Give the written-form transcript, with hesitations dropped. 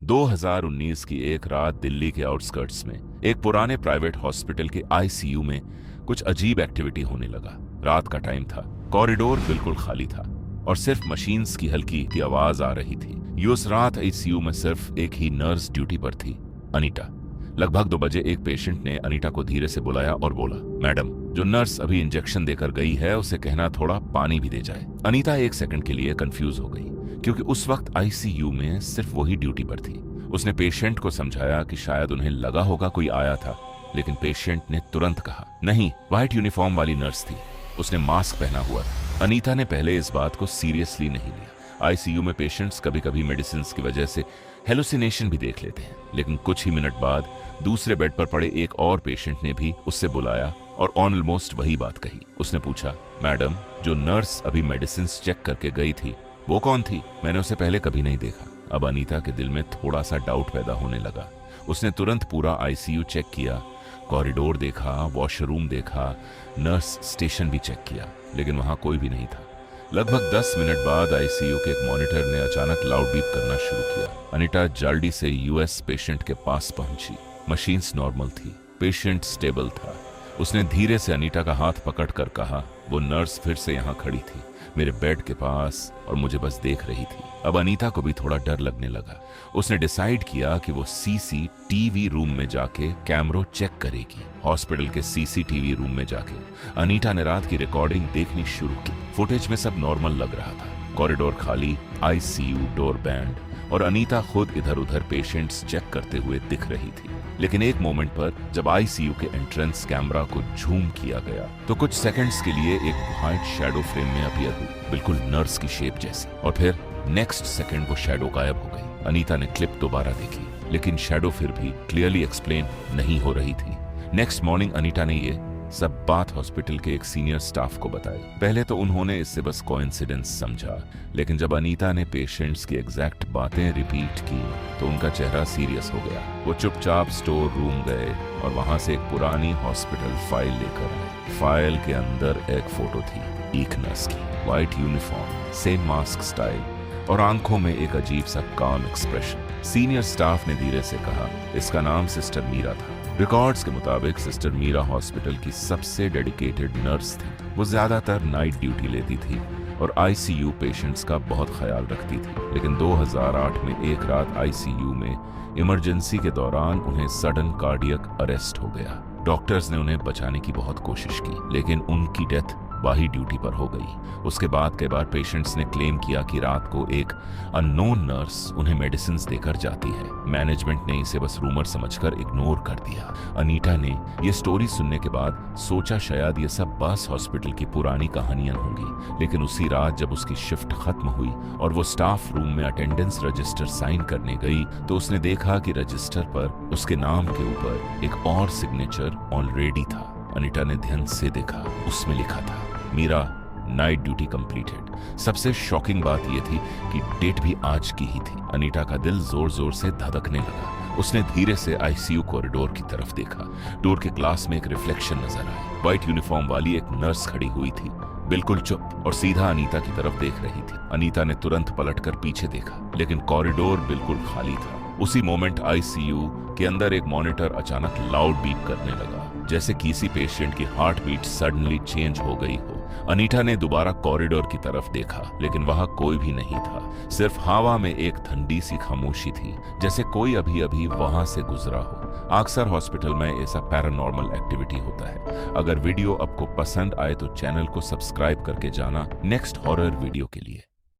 2019 की एक रात दिल्ली के आउटस्कर्ट्स में एक पुराने प्राइवेट हॉस्पिटल के आईसीयू में कुछ अजीब एक्टिविटी होने लगा। रात का टाइम था, कॉरिडोर बिल्कुल खाली था और सिर्फ मशीन्स की हल्की की आवाज आ रही थी। उस रात आईसीयू में सिर्फ एक ही नर्स ड्यूटी पर थी, अनीता। लगभग 2 बजे एक पेशेंट ने अनीता को धीरे से बुलाया और बोला, मैडम, जो नर्स अभी इंजेक्शन देकर गई है उसे कहना थोड़ा पानी भी दे जाए। अनीता 1 सेकंड के लिए कंफ्यूज हो गई क्योंकि उस वक्त आईसीयू में सिर्फ वही ड्यूटी पर थी। उसने पेशेंट को समझाया कि शायद उन्हें लगा होगा कोई आया था, लेकिन पेशेंट ने तुरंत कहा, नहीं, व्हाइट यूनिफॉर्म वाली नर्स थी, उसने मास्क पहना हुआ था। अनीता ने पहले इस बात को सीरियसली नहीं लिया। आईसीयू में पेशेंट्स कभी कभी मेडिसिन की वजह से हेलुसिनेशन भी देख लेते हैं, लेकिन कुछ ही मिनट बाद दूसरे बेड पर पड़े एक और पेशेंट ने भी उससे बुलाया और ऑलमोस्ट वही बात कही। उसने पूछा, मैडम, जो नर्स अभी मेडिसिन चेक करके गई थी वो कौन थी? मैंने उसे पहले कभी नहीं देखा। अब अनीता के दिल में थोड़ा सा डाउट पैदा होने लगा। उसने तुरंत पूरा आईसीयू चेक किया, कॉरिडोर देखा, वॉशरूम देखा, नर्स स्टेशन भी चेक किया, लेकिन वहां कोई भी नहीं था। लगभग 10 मिनट बाद आईसीयू के एक मॉनिटर ने अचानक लाउड बीप करना शुरू किया। अनीता जल्दी से यूएस पेशेंट के पास पहुंची। मशीन्स नॉर्मल थी, पेशेंट स्टेबल था। उसने धीरे से अनीता का हाथ पकड़कर कहा, वो नर्स फिर से यहाँ खड़ी थी मेरे बेड के पास और मुझे बस देख रही थी। अब अनीता को भी थोड़ा डर लगने लगा। उसने डिसाइड किया कि वो सीसीटीवी रूम में जाके कैमरों चेक करेगी। हॉस्पिटल के सीसीटीवी रूम में जाके अनीता ने रात की रिकॉर्डिंग देखनी शुरू की। फुटेज में सब नॉर्मल लग रहा था, कॉरिडोर खाली, आईसीयू डोर बैंड और अनीता खुद इधर उधर पेशेंट्स चेक करते हुए दिख रही थी। लेकिन एक मोमेंट पर जब आईसीयू के एंट्रेंस कैमरा को झूम किया गया तो कुछ सेकंड्स के लिए एक व्हाइट शैडो फ्रेम में अपीयर हुई, बिल्कुल नर्स की शेप जैसी, और फिर नेक्स्ट सेकंड वो शैडो गायब हो गई। अनीता ने क्लिप दोबारा देखी, लेकिन शैडो फिर भी क्लियरली एक्सप्लेन नहीं हो रही थी। नेक्स्ट मॉर्निंग अनीता ने ये सब बात हॉस्पिटल के एक सीनियर स्टाफ को बताई। पहले तो उन्होंने इससे बस कोइंसिडेंस समझा, लेकिन जब अनीता ने पेशेंट्स की एग्जैक्ट बातें रिपीट की तो उनका चेहरा सीरियस हो गया। वो चुपचाप स्टोर रूम गए और वहां से एक पुरानी हॉस्पिटल फाइल लेकर आए। फाइल के अंदर एक फोटो थी, एक नर्स की, white uniform, same mask style और आंखों में एक अजीब सा काम एक्सप्रेशन। सीनियर स्टाफ ने धीरे से कहा, इसका नाम सिस्टर मीरा था। रिकॉर्ड्स के मुताबिक सिस्टर मीरा हॉस्पिटल की सबसे डेडिकेटेड नर्स थी। वो ज्यादातर नाइट ड्यूटी लेती थी और आईसीयू पेशेंट्स का बहुत ख्याल रखती थी। लेकिन 2008 में एक रात आईसीयू में इमरजेंसी के दौरान उन्हें सडन कार्डियक अरेस्ट हो गया। डॉक्टर्स ने उन्हें बचाने की बहुत कोशिश की, लेकिन उनकी डेथ वही ड्यूटी पर हो गई। उसके बाद कई बार पेशेंट्स ने क्लेम किया कि रात को एक अननोन नर्स उन्हें मेडिसिन देकर जाती है। मैनेजमेंट ने इसे बस रूमर समझकर इग्नोर कर दिया। अनीता ने यह स्टोरी सुनने के बाद सोचा शायद ये सब बस हॉस्पिटल की पुरानी कहानियां होंगी, लेकिन उसी रात जब उसकी शिफ्ट खत्म हुई और वो स्टाफ रूम में अटेंडेंस रजिस्टर साइन करने गई तो उसने देखा कि रजिस्टर पर उसके नाम के ऊपर एक और सिग्नेचर ऑलरेडी था। अनीता ने ध्यान से देखा, उसमें लिखा था, मीरा नाइट ड्यूटी कंप्लीटेड। सबसे शॉकिंग बात यह थी कि डेट भी आज की ही थी। अनीता का दिल जोर जोर से धड़कने लगा। उसने धीरे से आईसीयू कॉरिडोर की तरफ देखा। डोर के ग्लास में एक रिफ्लेक्शन नजर आई। व्हाइट यूनिफॉर्म वाली एक नर्स खड़ी हुई थी, बिल्कुल चुप और सीधा अनीता की तरफ देख रही थी। अनीता ने तुरंत पलटकर पीछे देखा, लेकिन कॉरिडोर बिल्कुल खाली था। उसी मोमेंट आईसीयू के अंदर एक मॉनिटर अचानक लाउड बीप करने लगा, जैसे किसी पेशेंट की हार्ट बीट सडनली चेंज हो गई हो। अनीता ने दोबारा कॉरिडोर की तरफ देखा, लेकिन वहां कोई भी नहीं था। सिर्फ हवा में एक ठंडी सी खामोशी थी, जैसे कोई अभी अभी वहां से गुजरा हो। अक्सर हॉस्पिटल में ऐसा पैरानॉर्मल एक्टिविटी होता है। अगर वीडियो आपको पसंद आए तो चैनल को सब्सक्राइब करके जाना नेक्स्ट हॉरर वीडियो के लिए।